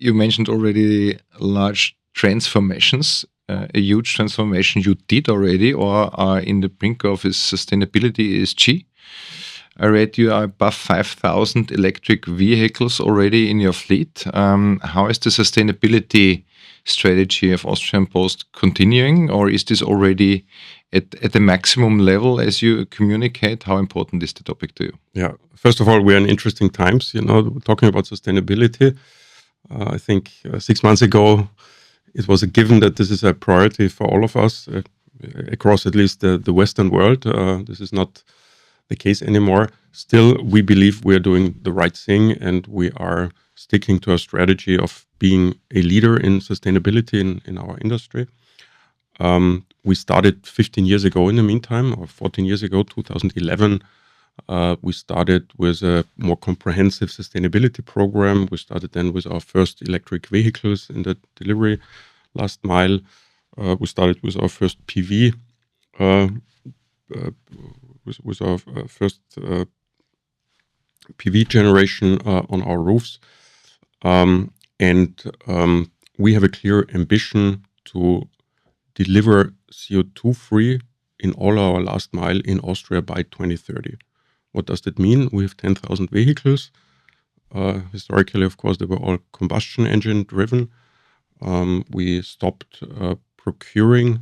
You mentioned already large transformations. A huge transformation you did already or are in the brink of is sustainability ESG. I read you are above 5,000 electric vehicles already in your fleet. How is the sustainability strategy of Austrian Post continuing, or is this already at the maximum level as you communicate? How important is the topic to you? Yeah, first of all, we're in interesting times, talking about sustainability. I think 6 months ago, it was a given that this is a priority for all of us across at least the Western world. This is not the case anymore. Still, we believe we are doing the right thing, and we are sticking to our strategy of being a leader in sustainability in our industry. We started 15 years ago in the meantime, or 14 years ago, 2011. We started with a more comprehensive sustainability program. We started then with our first electric vehicles in the delivery last mile. We started with our first PV, with our first PV generation on our roofs. We have a clear ambition to deliver CO2 free in all our last mile in Austria by 2030. What does that mean? We have 10,000 vehicles. Historically, of course, they were all combustion engine driven. We stopped procuring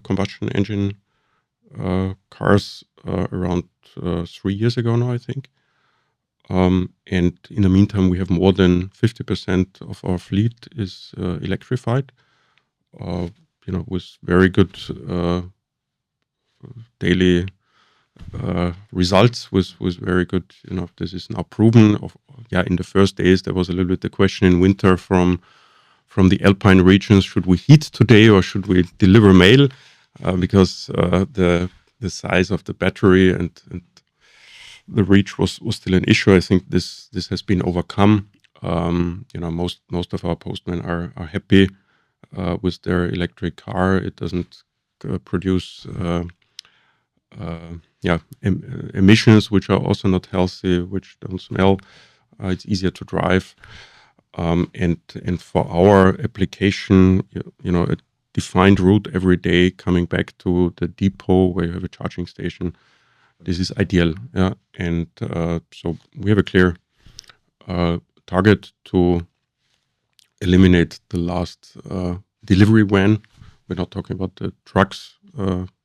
combustion engine cars around 3 years ago now, I think. And in the meantime, we have more than 50% of our fleet is electrified, with very good daily results, was very good. This is now proven. In the first days, there was a little bit the question in winter from the Alpine regions, should we heat today or should we deliver mail? Because the size of the battery and the reach was still an issue. I think this has been overcome. Most of our postmen are happy with their electric car. It doesn't produce emissions which are also not healthy, which don't smell. It's easier to drive. And for our application, a defined route every day coming back to the depot where you have a charging station, this is ideal. Yeah, and so we have a clear target to eliminate the last delivery van. We're not talking about the trucks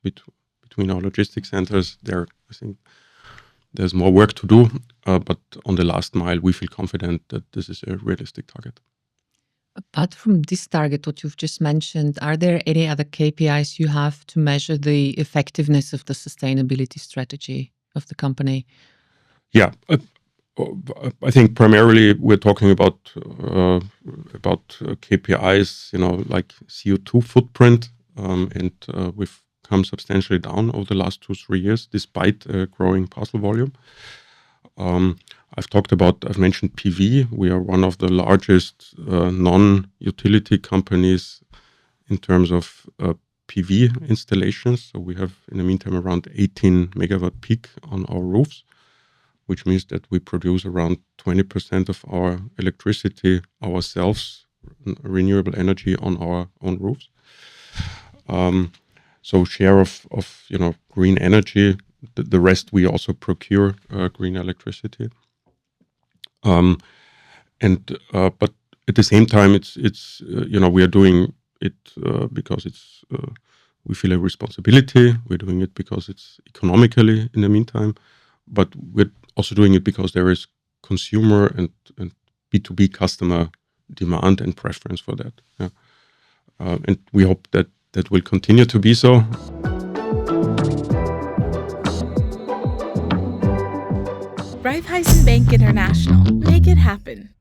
between our logistics centers. There, I think there's more work to do, but on the last mile, we feel confident that this is a realistic target. Apart from this target, what you've just mentioned, are there any other KPIs you have to measure the effectiveness of the sustainability strategy of the company? Yeah, I think primarily we're talking about KPIs, like CO2 footprint, and we've come substantially down over the last 2-3 years, despite a growing parcel volume. I've mentioned PV. We are one of the largest non-utility companies in terms of PV installations. So we have, in the meantime, around 18 megawatt peak on our roofs, which means that we produce around 20% of our electricity ourselves, renewable energy on our own roofs. So share of green energy, the rest we also procure green electricity. But at the same time, it's we are doing it because we feel a responsibility. We're doing it because it's economically in the meantime, but we're also doing it because there is consumer and B2B customer demand and preference for that. Yeah. And we hope that will continue to be so. Raiffeisen Bank International. Make it happen.